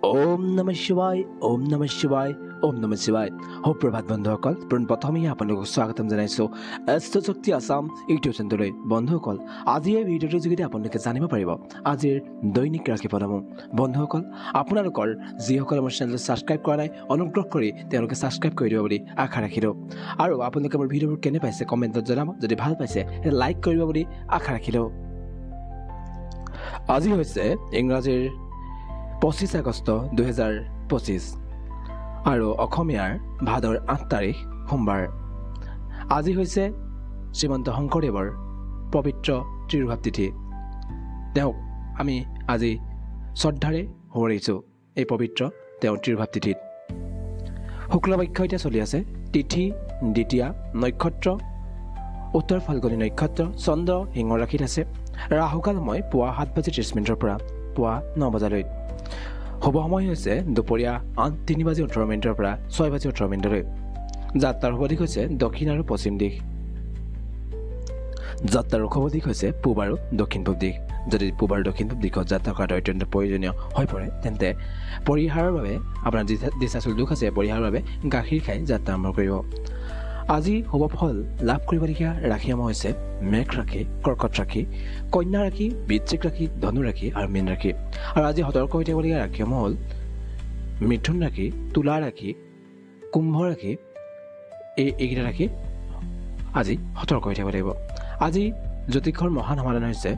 ওম নমঃ শিৱায় ওম নমঃ শিৱায় ওম নমঃ শিৱায় সুপ্ৰভাত বন্ধুসকল প্ৰথমেই আপোনালোকক স্বাগতম জনাইছোঁ এষ্ট্ৰশক্তি আসাম ইউটিউব চেনেললৈ বন্ধুসকল আজি এই ভিডিঅ'টোৰ যোগেদি আপোনালোকে জানিব পাৰিব আজিৰ দৈনিক ৰাশিফলসমূহ বন্ধুসকল আপোনালোকৰ যিসকলে মোৰ চেনেলটো ছাবস্ক্ৰাইব কৰা নাই অনুগ্ৰহ কৰি তেওঁলোকে ছাবস্ক্ৰাইব কৰি দিব বুলি আশা ৰাখিলোঁ আৰু আপোনালোকে মোৰ ভিডিঅ'বোৰ কেনে পাইছে কমেণ্টত জনাব যদি ভাল পাইছে লাইক কৰিব বুলি আশা ৰাখিলোঁ আজি হৈছে ইংৰাজীৰ 25 আগষ্ট 2025 আৰু অসমীয়াৰ ভাদৰ 8 তাৰিখ সোমবাৰ আজি হৈছে শ্ৰীমন্ত শংকৰদেৱৰ পবিত্ৰ ত্ৰিৰভাৱ তিথি তেওঁক আমি আজি শ্ৰদ্ধাৰে সোঁৱৰিছোঁ এই পবিত্ৰ তেওঁৰ ত্ৰিৰভাৱ তিথিত শুক্লপক্ষ এতিয়া চলি আছে তিথি দ্বিতীয়া নক্ষত্ৰ উত্তৰ ফাল্গুনী নক্ষত্ৰ চন্দ্ৰ সিংহ ৰাশিত আছে ৰাহুকাল সময় পুৱা 7:30 পৰা পুৱা 9 বজালৈ শুভ সময় হৈছে দুপৰীয়া 3:18 পৰা 6:18 যাত্ৰাৰ শুভ দিশ হৈছে দক্ষিণ আৰু পশ্চিম দিশ যাত্ৰাৰ অশুভ দিশ হৈছে পূব আৰু দক্ষিণ পূব দিশ যদি পূব আৰু দক্ষিণ পূব দিশত যাত্ৰা কৰাটো অত্যন্ত প্ৰয়োজনীয় হৈ পৰে তেন্তে পৰিহাৰৰ বাবে আপোনাৰ দিশাচল দুখ আছে পৰিহাৰৰ বাবে গাখীৰ খাই যাত্ৰা আৰম্ভ কৰিব আজি শুভ ফল লাভ কৰিবলগীয়া ৰাশিসমূহ হৈছে মেঘ ৰাশি কৰ্কট ৰাশি কন্যা ৰাশি বৃশ্চিক ৰাশি ধনু ৰাশি আৰু মীন ৰাশি আৰু আজি সতৰ্ক হৈ থাকিবলগীয়া ৰাশিসমূহ হ'ল মিথুন ৰাশি তুলা ৰাশি কুম্ভ ৰাশি এইকেইটা ৰাশি আজি সতৰ্ক হৈ থাকিব লাগিব আজি জ্যোতিষৰ মহান সমাধান হৈছে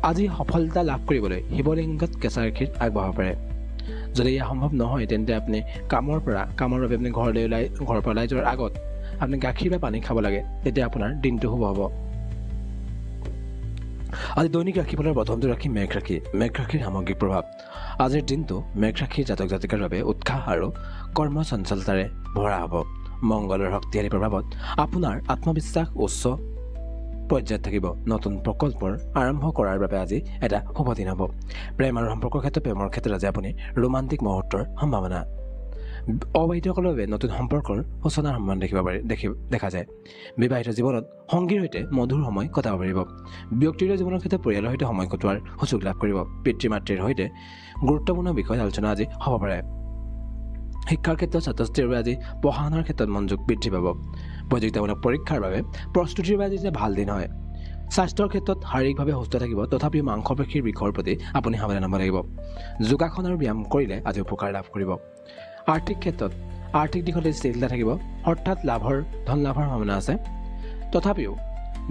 আজি সফলতা লাভ কৰিবলৈ শিৱলিংগত কেঁচা গাখীৰ আগবঢ়াব পাৰে যদি এয়া সম্ভৱ নহয় তেন্তে আপুনি কামৰ বাবে আপুনি ঘৰৰ পৰা ওলাই যোৱাৰ আগত আপুনি গাখীৰ বা পানী খাব লাগে তেতিয়া আপোনাৰ দিনটো শুভ হ'ব আজি দৈনিক ৰাশিফলৰ প্ৰথমটো ৰাশি মেঘ ৰাশিৰ সামগ্ৰিক প্ৰভাৱ আজিৰ দিনটো মেঘ ৰাশিৰ জাতক জাতিকাৰ বাবে উৎসাহ আৰু কৰ্ম চঞ্চলতাৰে ভৰা হ'ব মংগলৰ শক্তিশালী প্ৰভাৱত আপোনাৰ আত্মবিশ্বাস উচ্চ পৰ্যায়ত থাকিব নতুন প্ৰকল্পৰ আৰম্ভ কৰাৰ বাবে আজি এটা শুভ দিন হ'ব প্ৰেম আৰু সম্পৰ্কৰ ক্ষেত্ৰত প্ৰেমৰ ক্ষেত্ৰত আজি আপুনি ৰোমান্টিক মুহূৰ্তৰ সম্ভাৱনা অবিবাহিতসকলৰ বাবে নতুন সম্পৰ্কৰ সূচনাৰ সম্ভাৱনা দেখা যায় বিবাহিত জীৱনত সংগীৰ সৈতে মধুৰ সময় কটাব পাৰিব ব্যক্তিগত জীৱনৰ ক্ষেত্ৰত পৰিয়ালৰ সৈতে সময় কটোৱাৰ সুযোগ লাভ কৰিব পিতৃ মাতৃৰ সৈতে গুৰুত্বপূৰ্ণ বিষয়ত আলোচনা আজি হ'ব পাৰে শিক্ষাৰ ক্ষেত্ৰত ছাত্ৰ ছাত্ৰীৰ বাবে আজি পঢ়া শুনাৰ ক্ষেত্ৰত মনোযোগ বৃদ্ধি পাব প্ৰতিযোগিতামূলক পৰীক্ষাৰ বাবে প্ৰস্তুতিৰ বাবে আজি ভাল দিন হয় স্বাস্থ্যৰ ক্ষেত্ৰত শাৰীৰিকভাৱে সুস্থ থাকিব তথাপিও মাংসপেশীৰ বিষয়ৰ প্ৰতি আপুনি সাৱধান হ'ব লাগিব যোগাসন আৰু ব্যায়াম কৰিলে আজি উপকাৰ লাভ কৰিব আৰ্থিক ক্ষেত্ৰত আৰ্থিক দিশত স্থিৰতা থাকিব অৰ্থাৎ ধন লাভৰ সম্ভাৱনা আছে তথাপিও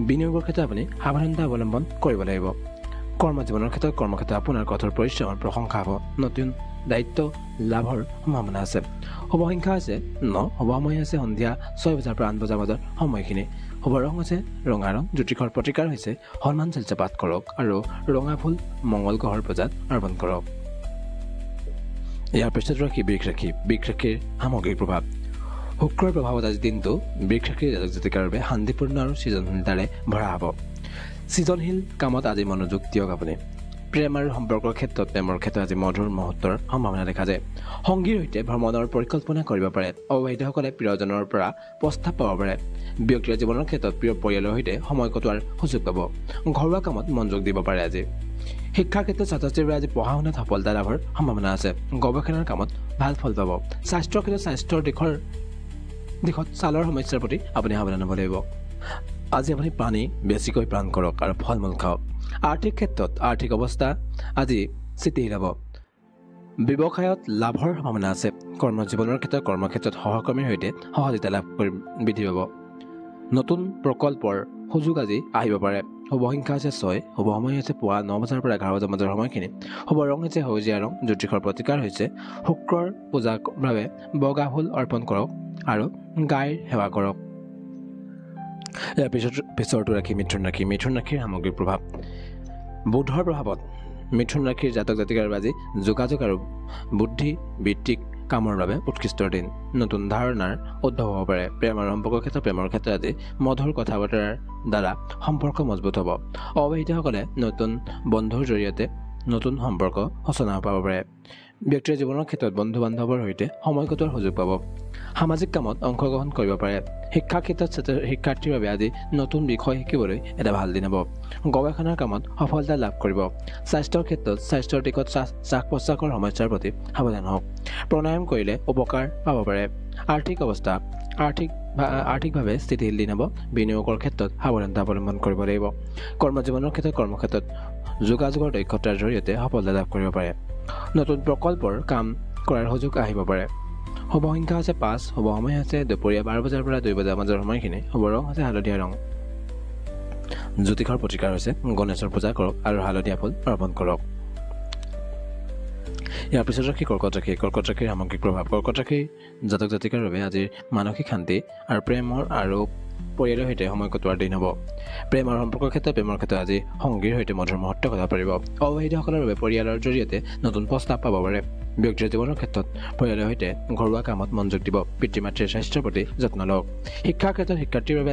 বিনিয়োগৰ ক্ষেত্ৰত আপুনি সাৱধানতা অৱলম্বন কৰিব লাগিব কৰ্মজীৱনৰ ক্ষেত্ৰত কৰ্মক্ষেত্ৰত আপোনাৰ কঠোৰ পৰিশ্ৰমৰ প্ৰশংসা হ'ব নতুন দায়িত্ব লাভৰ সম্ভাৱনা আছে শুভ সংখ্যা আছে 9 শুভ সময় আছে সন্ধিয়া 6 বজাৰ পৰা 8 বজাৰ মাজৰ সময়খিনি শুভ ৰং আছে ৰঙা ৰং জ্যোতিষৰ প্ৰতিকাৰ হৈছে হনুমান চালিচা পাঠ কৰক আৰু ৰঙা ফুল মংগল গ্ৰহৰ পূজাত অৰ্পণ কৰক ইয়াৰ পিছত ৰাশি বৃষ ৰাশিৰ সামগ্ৰিক প্ৰভাৱ শুক্ৰৰ প্ৰভাৱত আজি দিনটো বৃষ ৰাশিৰ জাতক জাতিকাৰ বাবে শান্তিপূৰ্ণ আৰু সৃজনশীলতাৰে ভৰা হ'ব সৃজনশীল কামত আজি মনোযোগ দিয়ক আপুনি প্ৰেম আৰু সম্পৰ্কৰ ক্ষেত্ৰত আজি মধুৰ মুহূৰ্তৰ সম্ভাৱনা দেখা যায় সংগীৰ সৈতে ভ্ৰমণৰ পৰিকল্পনা কৰিব পাৰে অবিবাহিতসকলে প্ৰিয়জনৰ পৰা প্ৰস্তাৱ পাব পাৰে ব্যক্তিগত জীৱনৰ ক্ষেত্ৰত প্ৰিয় পৰিয়ালৰ সৈতে সময় কটোৱাৰ সুযোগ পাব ঘৰুৱা কামত মনোযোগ দিব পাৰে আজি শিক্ষাৰ ক্ষেত্ৰত ছাত্ৰ ছাত্ৰীৰ বাবে আজি পঢ়া শুনাত সফলতা লাভৰ সম্ভাৱনা আছে গৱেষণাৰ কামত ভাল ফল পাব স্বাস্থ্যৰ ক্ষেত্ৰত স্বাস্থ্যৰ দিশত ছালৰ সমস্যাৰ প্ৰতি আপুনি সাৱধান হ'ব লাগিব আজি আপুনি পানী বেছিকৈ পান কৰক আৰু ফল মূল খাওক আৰ্থিক ক্ষেত্ৰত আৰ্থিক অৱস্থা আজি স্থিতিশীল হ'ব ব্যৱসায়ত লাভৰ সম্ভাৱনা আছে কৰ্মজীৱনৰ ক্ষেত্ৰত কৰ্মক্ষেত্ৰত সহকৰ্মীৰ সৈতে সহযোগিতা লাভ কৰি বৃদ্ধি পাব নতুন প্ৰকল্পৰ সুযোগ আজি আহিব পাৰে শুভ সংখ্যা আছে 6 শুভ সময় হৈছে পুৱা 9 বজাৰ পৰা 11 বজাৰ মাজৰ সময়খিনি শুভ ৰং হৈছে সেউজীয়া ৰং জ্যোতিষৰ প্ৰতিকাৰ হৈছে শুক্ৰৰ পূজাৰ বাবে বগা ফুল অৰ্পণ কৰক আৰু গাইৰ সেৱা কৰক ইয়াৰ পিছৰটো ৰাশি মিথুন ৰাশিৰ সামগ্ৰিক প্ৰভাৱ বুধৰ প্ৰভাৱত মিথুন ৰাশিৰ জাতক জাতিকাৰ আজি যোগাযোগ আৰু বুদ্ধি ভিত্তিক কামৰ বাবে উৎকৃষ্ট দিন নতুন ধাৰণাৰ উদ্ভৱ হ'ব পাৰে প্ৰেম আৰু সম্পৰ্কৰ ক্ষেত্ৰত আজি মধুৰ কথা বতৰাৰ দ্বাৰা সম্পৰ্ক মজবুত হ'ব অবিবাহিতসকলে নতুন বন্ধুৰ জৰিয়তে নতুন সম্পৰ্ক সূচনা পাব পাৰে ব্যক্তিৰ জীৱনৰ ক্ষেত্ৰত বন্ধু বান্ধৱৰ সৈতে সময় কটোৱাৰ সুযোগ পাব সামাজিক কামত অংশগ্ৰহণ কৰিব পাৰে শিক্ষাৰ ক্ষেত্ৰত শিক্ষাৰ্থীৰ বাবে আজি নতুন বিষয় শিকিবলৈ এটা ভাল দিন হ'ব গৱেষণাৰ কামত সফলতা লাভ কৰিব স্বাস্থ্যৰ ক্ষেত্ৰত স্বাস্থ্যৰ দিশত শ্বাস প্ৰশ্বাসৰ সমস্যাৰ প্ৰতি সাৱধান হওক প্ৰণায়াম কৰিলে উপকাৰ পাব পাৰে আৰ্থিক অৱস্থা আৰ্থিকভাৱে স্থিতিশীল দিন হ'ব বিনিয়োগৰ ক্ষেত্ৰত সাৱধানতা অৱলম্বন কৰিব লাগিব কৰ্মজীৱনৰ ক্ষেত্ৰত কৰ্মক্ষেত্ৰত যোগাযোগৰ দক্ষতাৰ জৰিয়তে সফলতা লাভ কৰিব পাৰে নতুন প্ৰকল্পৰ কাম কৰাৰ সুযোগ আহিব পাৰে শুভ সংখ্যা হৈছে 5 শুভ সময় হৈছে দুপৰীয়া 12 বজাৰ পৰা 2 বজাৰ মাজৰ সময়খিনি শুভ ৰং হৈছে হালধীয়া ৰং জ্যোতিষৰ প্ৰতিকাৰ হৈছে গণেশৰ পূজা কৰক আৰু হালধীয়া ফুল অৰ্পণ কৰক ইয়াৰ পিছত ৰাশি কৰ্কট ৰাশিৰ সামগ্ৰিক প্ৰভাৱ কৰ্কট ৰাশিৰ জাতক জাতিকাৰ বাবে আজিৰ মানসিক শান্তি আৰু প্ৰেমৰ আৰু পৰিয়ালৰ সৈতে সময় কটোৱাৰ দিন হ'ব প্ৰেম আৰু সম্পৰ্কৰ ক্ষেত্ৰত আজি সংগীৰ সৈতে মধুৰ মুহূৰ্ত কটাব পাৰিব অবিবাহিতসকলৰ বাবে পৰিয়ালৰ জৰিয়তে নতুন প্ৰস্তাৱ পাব পাৰে ব্যক্তিৰ জীৱনৰ ক্ষেত্ৰত পৰিয়ালৰ সৈতে ঘৰুৱা কামত মনোযোগ দিব পিতৃ মাতৃৰ স্বাস্থ্যৰ প্ৰতি যত্ন লওক শিক্ষাৰ ক্ষেত্ৰত শিক্ষাৰ্থীৰ বাবে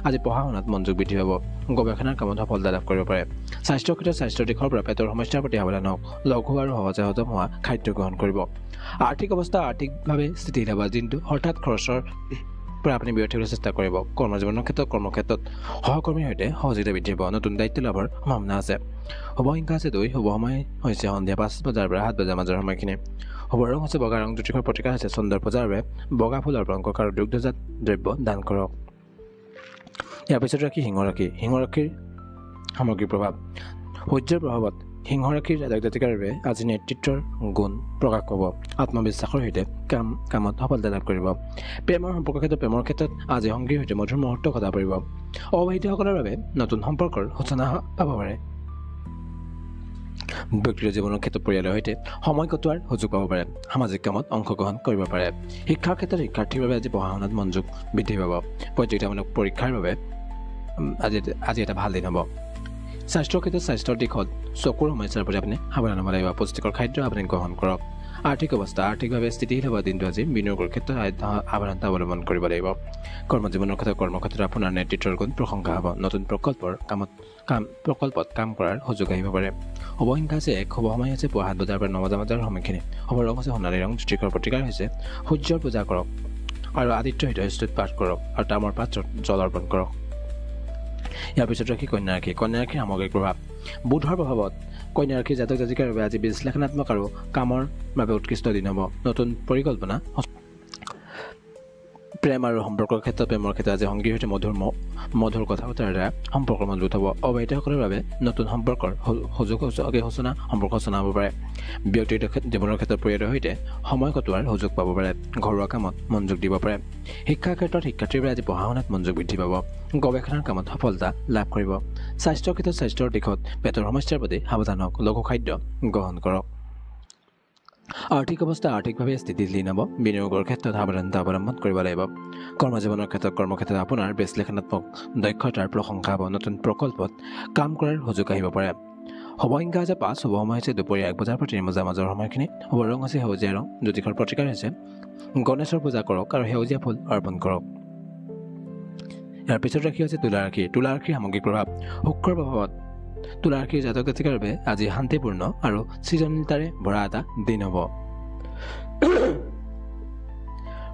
আজি পঢ়া শুনাত মনোযোগ বৃদ্ধি পাব গৱেষণাৰ কামত সফলতা লাভ কৰিব পাৰে স্বাস্থ্যৰ ক্ষেত্ৰত স্বাস্থ্যৰ দিশৰ পৰা পেটৰ সমস্যাৰ প্ৰতি সাৱধান হওক লঘু আৰু সহজে হজম হোৱা খাদ্য গ্ৰহণ কৰিব আৰ্থিক অৱস্থা আৰ্থিকভাৱে স্থিতিশীল হ'ব দিনটো হঠাৎ খৰচৰ পৰা আপুনি বিৰত থাকিবলৈ চেষ্টা কৰিব কৰ্মজীৱনৰ ক্ষেত্ৰত কৰ্মক্ষেত্ৰত সহকৰ্মীৰ সৈতে সহযোগিতা বৃদ্ধি হ'ব নতুন দায়িত্ব লাভৰ সম্ভাৱনা আছে শুভ সংখ্যা হৈছে 2 শুভ সময় হৈছে সন্ধিয়া 5 বজাৰ পৰা 7 বজাৰ মাজৰ সময়খিনি শুভ ৰং হৈছে বগা ৰং জ্যোতিষৰ প্ৰতিকাৰ হৈছে চন্দ্ৰৰ পূজাৰ বাবে বগা ফুল অৰ্পণ কৰক আৰু দুগ্ধজাত দ্ৰব্য দান কৰক ইয়াৰ পিছত ৰাশি সিংহ ৰাশিৰ সামগ্ৰিক প্ৰভাৱ সূৰ্যৰ প্ৰভাৱত সিংহ ৰাশিৰ জাতক জাতিকাৰ বাবে আজি নেতৃত্বৰ গুণ প্ৰকাশ পাব আত্মবিশ্বাসৰ সৈতে কামত সফলতা লাভ কৰিব প্ৰেমৰ ক্ষেত্ৰত আজি সংগীৰ সৈতে মধুৰ মুহূৰ্ত কটাব পাৰিব অবিবাহিতসকলৰ বাবে নতুন সম্পৰ্কৰ সূচনা পাব পাৰে ব্যক্তিগত জীৱনৰ ক্ষেত্ৰত পৰিয়ালৰ সৈতে সময় কটোৱাৰ সুযোগ পাব পাৰে সামাজিক কামত অংশগ্ৰহণ কৰিব পাৰে শিক্ষাৰ ক্ষেত্ৰত শিক্ষাৰ্থীৰ বাবে আজি পঢ়া শুনাত মনোযোগ বৃদ্ধি পাব প্ৰতিযোগিতামূলক পৰীক্ষাৰ বাবে আজি এটা ভাল দিন হ'ব স্বাস্থ্যৰ ক্ষেত্ৰত স্বাস্থ্যৰ দিশত চকুৰ সমস্যাৰ প্ৰতি আপুনি সাৱধান হ'ব লাগিব পুষ্টিকৰ খাদ্য আপুনি গ্ৰহণ কৰক আৰ্থিক অৱস্থা আৰ্থিকভাৱে স্থিতিশীল হ'ব দিনটো আজি বিনিয়োগৰ ক্ষেত্ৰত সাৱধানতা অৱলম্বন কৰিব লাগিব কৰ্মজীৱনৰ কৰ্মক্ষেত্ৰত আপোনাৰ নেতৃত্বৰ গুণ প্ৰশংসা হ'ব নতুন প্ৰকল্পত কাম কৰাৰ সুযোগ আহিব পাৰে শুভ সংখ্যা হৈছে 1 শুভ সময় হৈছে পুৱা 7 বজাৰ পৰা 9 বজাৰ মাজৰ সময়খিনি শুভ ৰং হৈছে সোণালী ৰং জ্যোতিষৰ প্ৰতিকাৰ হৈছে সূৰ্যৰ পূজা কৰক আৰু আদিত্য হৃদয়স্তুত পাঠ কৰক আৰু তামৰ পাত্ৰত জল অৰ্পণ কৰক ইয়াৰ পিছত ৰাশি কন্যা ৰাশিৰ সামগ্ৰিক প্ৰভাৱ বুধৰ প্ৰভাৱত কন্যা ৰাশিৰ জাতক জাতিকাৰ বাবে আজি বিশ্লেষণাত্মক আৰু কামৰ বাবে উৎকৃষ্ট দিন হ'ব নতুন পৰিকল্পনা প্ৰেম আৰু সম্পৰ্কৰ ক্ষেত্ৰত আজি সংগীৰ সৈতে মধুৰ কথা বতৰাৰ দ্বাৰা সম্পৰ্ক মজবুত হ'ব অবিবাহিতসকলৰ বাবে নতুন সম্পৰ্কৰ সম্পৰ্ক সূচনা হ'ব পাৰে ব্যক্তিগত জীৱনৰ ক্ষেত্ৰত পৰিয়ালৰ সৈতে সময় কটোৱাৰ সুযোগ পাব পাৰে ঘৰুৱা কামত মনোযোগ দিব পাৰে শিক্ষাৰ ক্ষেত্ৰত শিক্ষাৰ্থীৰ বাবে আজি পঢ়া শুনাত মনোযোগ বৃদ্ধি পাব গৱেষণাৰ কামত সফলতা লাভ কৰিব স্বাস্থ্যৰ ক্ষেত্ৰত স্বাস্থ্যৰ দিশত পেটৰ সমস্যাৰ প্ৰতি সাৱধান হওক লঘু খাদ্য গ্ৰহণ কৰক আৰ্থিক অৱস্থা আৰ্থিকভাৱে স্থিতিশীল হ'ব বিনিয়োগৰ ক্ষেত্ৰত সাৱধানতা অৱলম্বন কৰিব লাগিব কৰ্মজীৱনৰ ক্ষেত্ৰত কৰ্মক্ষেত্ৰত আপোনাৰ বিশ্লেষণাত্মক দক্ষতাৰ প্ৰশংসা হ'ব নতুন প্ৰকল্পত কাম কৰাৰ সুযোগ আহিব পাৰে শুভ সংখ্যা হৈছে 5 শুভ সময় হৈছে দুপৰীয়া 1 বজাৰ পৰা 3 বজাৰ মাজৰ সময়খিনি শুভ ৰং হৈছে সেউজীয়া ৰং জ্যোতিষৰ প্ৰতিকাৰ হৈছে গণেশৰ পূজা কৰক আৰু সেউজীয়া ফুল অৰ্পণ কৰক ইয়াৰ পিছত ৰাশি হৈছে তুলা ৰাশিৰ সামগ্ৰিক প্ৰভাৱ শুক্ৰৰ প্ৰভাৱত তুলা ৰাশিৰ জাতক জাতিকাৰ বাবে আজি শান্তিপূৰ্ণ আৰু সৃজনীলতাৰে ভৰা এটা দিন হ'ব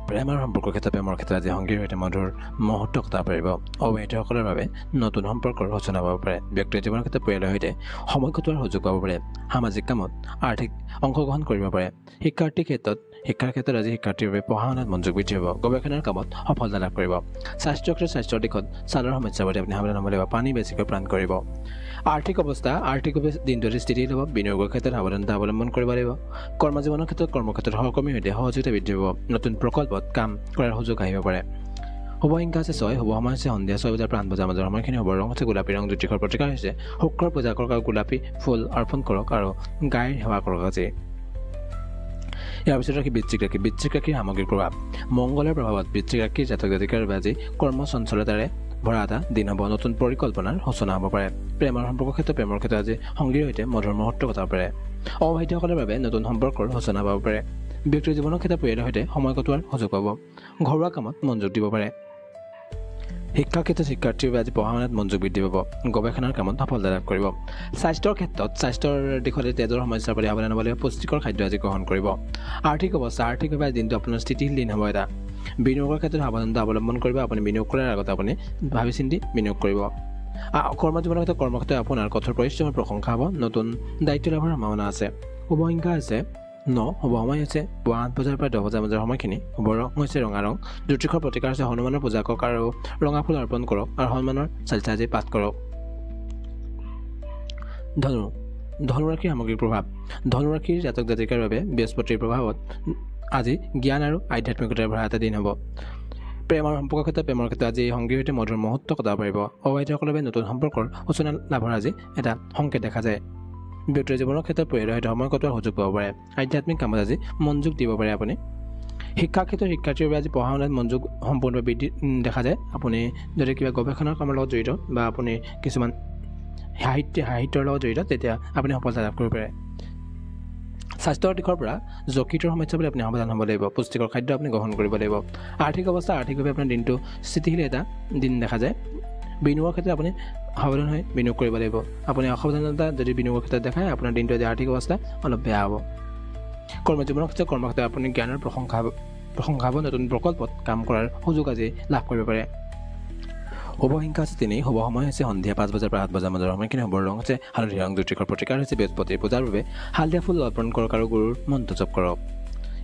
প্ৰেম আৰু সম্পৰ্কৰ ক্ষেত্ৰত আজি সংগীৰ সৈতে মধুৰ মুহূৰ্ত কটাব পাৰিব অবিবাহিতসকলৰ বাবে নতুন সম্পৰ্কৰ সূচনা পাব পাৰে ব্যক্তিগত জীৱনৰ ক্ষেত্ৰত পৰিয়ালৰ সৈতে সময় কটোৱাৰ সুযোগ পাব পাৰে সামাজিক কামত আৰ্থিক অংশগ্ৰহণ কৰিব পাৰে শিক্ষাৰ ক্ষেত্ৰত আজি শিক্ষাৰ্থীৰ বাবে পঢ়া শুনাত মনোযোগ বৃদ্ধি হ'ব গৱেষণাৰ কামত সফলতা লাভ কৰিব স্বাস্থ্যৰ দিশত ছালৰ সমস্যাৰ প্ৰতি আপুনি সাৱধান হ'ব লাগিব পানী বেছিকৈ পান কৰিব আৰ্থিকভাৱে দিনটো স্থিতিশীল হ'ব বিনিয়োগৰ ক্ষেত্ৰত সাৱধানতা অৱলম্বন কৰিব লাগিব কৰ্মজীৱনৰ ক্ষেত্ৰত কৰ্মক্ষেত্ৰত সহকৰ্মীৰ সৈতে সহযোগিতা বৃদ্ধি হ'ব নতুন প্ৰকল্পত কাম কৰাৰ সুযোগ আহিব পাৰে শুভ সংখ্যা হৈছে 6 শুভ সময় হৈছে সন্ধিয়া 6 বজাৰ পৰা 8 বজাৰ মাজৰ সময়খিনি শুভ ৰং হৈছে গোলাপী ৰং জ্যোতিষৰ প্ৰতিকাৰ হৈছে শুক্ৰৰ পূজা কৰক আৰু গোলাপী ফুল অৰ্পণ কৰক আৰু গাইৰ সেৱা কৰক আজি ইয়াৰ পিছত ৰাশি বৃশ্চিক ৰাশিৰ সামগ্ৰিক প্ৰভাৱ মংগলৰ প্ৰভাৱত বৃশ্চিক ৰাশিৰ জাতক জাতিকাৰ বাবে আজি কৰ্ম চঞ্চলতাৰে ভৰা এটা দিন হ'ব নতুন পৰিকল্পনাৰ সূচনা হ'ব পাৰে প্ৰেমৰ ক্ষেত্ৰত আজি সংগীৰ সৈতে মধুৰ মুহূৰ্ত কটাব পাৰে অবিবাহিতসকলৰ বাবে নতুন সম্পৰ্কৰ সূচনা পাব পাৰে ব্যক্তিৰ জীৱনৰ ক্ষেত্ৰত পৰিয়ালৰ সৈতে সময় কটোৱাৰ সুযোগ পাব ঘৰুৱা কামত মনোযোগ দিব পাৰে শিক্ষাৰ ক্ষেত্ৰত শিক্ষাৰ্থীৰ বাবে আজি পঢ়া শুনাত মনোযোগ বৃদ্ধি পাব গৱেষণাৰ কামত সফলতা লাভ কৰিব স্বাস্থ্যৰ ক্ষেত্ৰত স্বাস্থ্যৰ দিশতে তেজৰ সমস্যাৰ প্ৰতি সাৱধান হ'ব লাগিব পুষ্টিকৰ খাদ্য আজি গ্ৰহণ কৰিব আৰ্থিক অৱস্থা আৰ্থিকভাৱে দিনটো আপোনাৰ স্থিতিশীল দিন হ'ব এটা বিনিয়োগৰ ক্ষেত্ৰত সাৱধানতা অৱলম্বন কৰিব আপুনি বিনিয়োগ কৰাৰ আগতে আপুনি ভাবি চিন্তি বিনিয়োগ কৰিব কৰ্মজীৱনৰ ক্ষেত্ৰত কৰ্মক্ষেত্ৰত আপোনাৰ কঠোৰ পৰিশ্ৰমৰ প্ৰশংসা হ'ব নতুন দায়িত্ব লাভৰ সম্ভাৱনা আছে শুভ সংখ্যা আছে 9 শুভ সময় হৈছে পুৱা 8 বজাৰ পৰা 10 বজাৰ মাজৰ সময়খিনি শুভ ৰং হৈছে ৰঙা ৰং জ্যোতিষৰ প্ৰতিকাৰ হৈছে হনুমানৰ পূজা কৰক আৰু ৰঙা ফুল অৰ্পণ কৰক আৰু হনুমানৰ চালিচা আজি পাঠ কৰক ধনুৰাশিৰ সামগ্ৰিক প্ৰভাৱ ধনুৰাশিৰ জাতক জাতিকাৰ বাবে বৃহস্পতিৰ প্ৰভাৱত আজি জ্ঞান আৰু আধ্যাত্মিকতাৰ ভৰা এটা দিন হ'ব প্ৰেমৰ সম্পৰ্কৰ ক্ষেত্ৰত আজি সংগীৰ সৈতে মধুৰ মুহূৰ্ত কটাব পাৰিব অবিবাহিতসকলৰ বাবে নতুন সম্পৰ্কৰ সূচনা লাভৰ আজি এটা সংকেত দেখা যায় ব্যক্তিৰ জীৱনৰ ক্ষেত্ৰত পৰিয়ালৰ সৈতে সময় কটোৱাৰ সুযোগ পাব পাৰে আধ্যাত্মিক কামত আজি মনোযোগ দিব পাৰে আপুনি শিক্ষাৰ ক্ষেত্ৰত শিক্ষাৰ্থীৰ বাবে আজি পঢ়া শুনাত মনোযোগ সম্পূৰ্ণভাৱে বৃদ্ধি দেখা যায় আপুনি যদি কিবা গৱেষণাৰ কামৰ লগত জড়িত বা আপুনি কিছুমান সাহিত্যৰ লগত জড়িত তেতিয়া আপুনি সফলতা লাভ কৰিব পাৰে স্বাস্থ্যৰ দিশৰ পৰা যকৃতৰ সমস্যা বুলি আপুনি সাৱধান হ'ব লাগিব পুষ্টিকৰ খাদ্য আপুনি গ্ৰহণ কৰিব লাগিব আৰ্থিক অৱস্থা আৰ্থিকভাৱে আপোনাৰ দিনটো স্থিতিশীল এটা দিন দেখা যায় বিনিয়োগৰ ক্ষেত্ৰত আপুনি সাৱধান হৈ বিনিয়োগ কৰিব লাগিব আপুনি অসাৱধানতা যদি বিনিয়োগৰ ক্ষেত্ৰত দেখায় আপোনাৰ দিনটো আজি আৰ্থিক অৱস্থা অলপ বেয়া হ'ব কৰ্মজীৱনৰ কৰ্মক্ষেত্ৰত আপুনি জ্ঞানৰ প্ৰশংসা হ'ব নতুন প্ৰকল্পত কাম কৰাৰ সুযোগ আজি লাভ কৰিব পাৰে শুভ সংখ্যা আছে 3 শুভ সময় হৈছে সন্ধিয়া 5 বজাৰ পৰা 7 বজাৰ মাজৰ সময়খিনি শুভ ৰং হৈছে হালধীয়া ৰং জ্যোতিষৰ প্ৰতিকাৰ হৈছে বৃহস্পতিৰ পূজাৰ বাবে হালধীয়া ফুল অৰ্পণ কৰক আৰু গুৰুৰ মন্ত্ৰ জপ কৰক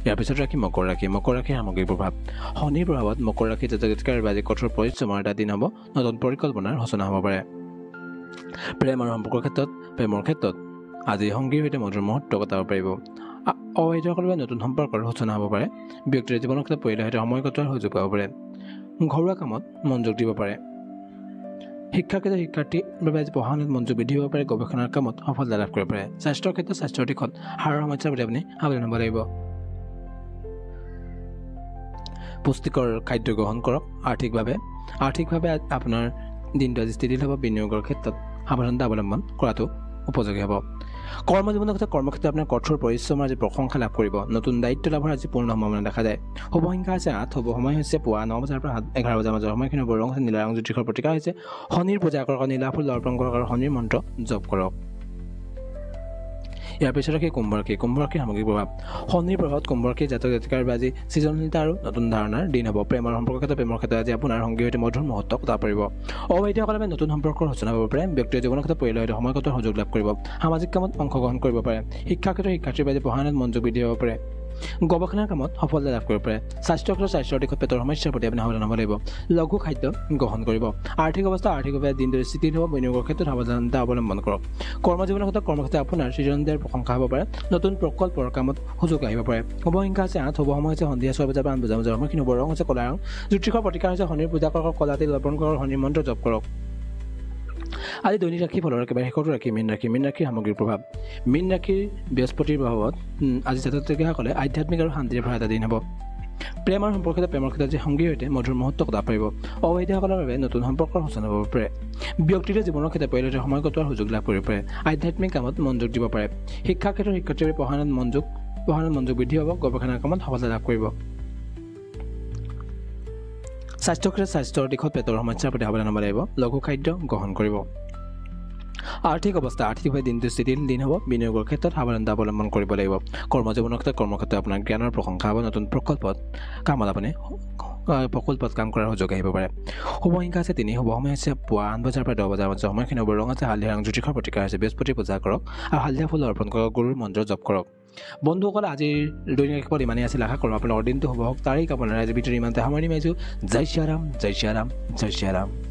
ইয়াৰ পিছত ৰাখি মকৰ ৰাশিৰ সামগ্ৰিক প্ৰভাৱ শনিৰ প্ৰভাৱত মকৰ ৰাশি জাতকৰ বাবে কঠোৰ পৰিশ্ৰমৰ এটা দিন হ'ব নতুন পৰিকল্পনাৰ সূচনা হ'ব পাৰে প্ৰেমৰ ক্ষেত্ৰত আজি সংগীৰ সৈতে মধুৰ মুহূৰ্ত কটাব পাৰিব অবিবাহিতসকলৰ বাবে নতুন সম্পৰ্কৰ সূচনা হ'ব পাৰে ব্যক্তিৰ জীৱনৰ ক্ষেত্ৰত পৰিয়ালৰ সৈতে সময় কটোৱাৰ সুযোগ পাব পাৰে ঘৰুৱা কামত মনোযোগ দিব পাৰে শিক্ষাৰ ক্ষেত্ৰত শিক্ষাৰ্থীৰ বাবে আজি পঢ়া শুনাত মনোযোগ বৃদ্ধি হ'ব পাৰে গৱেষণাৰ কামত সফলতা লাভ কৰিব পাৰে স্বাস্থ্যৰ ক্ষেত্ৰত স্বাস্থ্যৰ দিশত হাড়ৰ সমস্যাৰ প্ৰতি আপুনি সাৱধান হ'ব লাগিব পুষ্টিকৰ খাদ্য গ্ৰহণ কৰক আৰ্থিকভাৱে আপোনাৰ দিনটো আজি স্থিতিশীল হ'ব বিনিয়োগৰ ক্ষেত্ৰত সাৱধানতা অৱলম্বন কৰাটো উপযোগী হ'ব কৰ্মজীৱনৰ কৰ্মক্ষেত্ৰত আপোনাৰ কঠোৰ পৰিশ্ৰমৰ আজি প্ৰশংসা লাভ কৰিব নতুন দায়িত্ব লাভৰ আজি পূৰ্ণ সম্ভাৱনা দেখা যায় শুভ সংখ্যা আছে 8 শুভ সময় হৈছে পুৱা 9 বজাৰ পৰা 11 বজাৰ মাজৰ সময়খিনি শুভ ৰং হৈছে নীলা ৰং জ্যোতিষৰ প্ৰতিকাৰ হৈছে শনিৰ পূজা কৰক নীলা ফুল অৰ্পণ কৰক আৰু শনিৰ মন্ত্ৰ জপ কৰক ইয়াৰ পিছত ৰাখি কুম্ভৰাশিৰ সামগ্ৰিক প্ৰভাৱ শনিৰ প্ৰভাৱত কুম্ভৰাশিৰ জাতক জাতিকাৰ বাবে আজি সৃজনশীলতা আৰু নতুন ধাৰণাৰ দিন হ'ব প্ৰেমৰ ক্ষেত্ৰত আজি আপোনাৰ সংগীৰ সৈতে মধুৰ মুহূৰ্ত কটাব পাৰিব অবিবাহিতসকলৰ বাবে নতুন সম্পৰ্কৰ সূচনা হ'ব পাৰে ব্যক্তিৰ জীৱনৰ ক্ষেত্ৰত পৰিয়ালৰ সৈতে সময় কটোৱাৰ সুযোগ লাভ কৰিব সামাজিক কামত অংশগ্ৰহণ কৰিব পাৰে শিক্ষাৰ ক্ষেত্ৰত শিক্ষাৰ্থীৰ বাবে পঢ়া শুনাত মনোযোগ বৃদ্ধি হ'ব পাৰে গৱেষণাৰ কামত সফলতা লাভ কৰিব পাৰে স্বাস্থ্যৰ দিশত পেটৰ সমস্যাৰ প্ৰতি আপুনি সাৱধান হ'ব লাগিব লঘু খাদ্য গ্ৰহণ কৰিব আৰ্থিক অৱস্থা আৰ্থিকভাৱে দিনটোৰ স্থিতিশীল হ'ব বিনিয়োগৰ ক্ষেত্ৰত সাৱধানতা অৱলম্বন কৰক কৰ্মজীৱনৰ কৰ্মক্ষেত্ৰত আপোনাৰ সৃজনশীলতাৰ প্ৰশংসা হ'ব পাৰে নতুন প্ৰকল্পৰ কামত সুযোগ আহিব পাৰে শুভ সংখ্যা আছে 8 শুভ সময় হৈছে সন্ধিয়া 6 বজাৰ পৰা 8 বজাৰ মাজৰ সময়খিনি শুভ ৰং হৈছে ক'লা ৰং জ্যোতিষৰ প্ৰতিকাৰ হৈছে শনিৰ পূজা কৰক ক'লা তেল অৰ্পণ কৰক শনিৰ মন্ত্ৰ জপ কৰক আজি দৈনিক ৰাশি ফলৰ একেবাৰে শেষৰটো ৰাশি মীন ৰাশিৰ সামগ্ৰিক প্ৰভাৱ মীন ৰাশিৰ বৃহস্পতিৰ প্ৰভাৱত আজি জাতক জাতিকাসকলে আধ্যাত্মিক আৰু শান্তিৰে ভৰা এটা দিন হ'ব প্ৰেমৰ ক্ষেত্ৰত আজি সংগীৰ সৈতে মধুৰ মুহূৰ্ত কটাব পাৰিব অবিবাহিতসকলৰ বাবে নতুন সম্পৰ্কৰ সূচনা হ'ব পাৰে ব্যক্তিগত জীৱনৰ ক্ষেত্ৰত পৰিয়ালৰ সৈতে সময় কটোৱাৰ সুযোগ লাভ কৰিব পাৰে আধ্যাত্মিক কামত মনোযোগ দিব পাৰে শিক্ষাৰ ক্ষেত্ৰত শিক্ষাৰ্থীৰ পঢ়া শুনাত মনোযোগ বৃদ্ধি হ'ব গৱেষণাৰ কামত সফলতা লাভ কৰিব স্বাস্থ্যৰ দিশত পেটৰ সমস্যাৰ প্ৰতি সাৱধান হ'ব লাগিব লঘু খাদ্য গ্ৰহণ কৰিব আৰ্থিক অৱস্থা আৰ্থিকভাৱে দিনটো স্থিতিশীল দিন হ'ব বিনিয়োগৰ ক্ষেত্ৰত সাৱধানতা অৱলম্বন কৰিব লাগিব কৰ্মজীৱনৰ কৰ্মক্ষেত্ৰত আপোনাৰ জ্ঞানৰ প্ৰশংসা হ'ব নতুন প্ৰকল্পত কাম কৰাৰ সুযোগ আহিব পাৰে শুভ সংখ্যা আছে 3 শুভ সময় হৈছে পুৱা 8 বজাৰ পৰা 10 বজাৰ মাজৰ সময়খিনি শুভ ৰং আছে হালধীয়া ৰং জ্যোতিষৰ প্ৰতিকাৰ হৈছে বৃহস্পতিৰ পূজা কৰক আৰু হালধীয়া ফুল অৰ্পণ কৰক গুৰুৰ মন্ত্ৰ জপ কৰক বন্ধুসকল আজিৰ দৈনিক ৰাশিফল ইমানেই আছিল আশা কৰোঁ আপোনাৰ দিনটো শুভ হওক তাৰেই কামনা আজি ভিডিঅ'টো ইমানতে সামৰণি মাৰিছোঁ জয় শ্ৰী ৰাম জয় শ্ৰী ৰাম জয় শ্ৰী ৰাম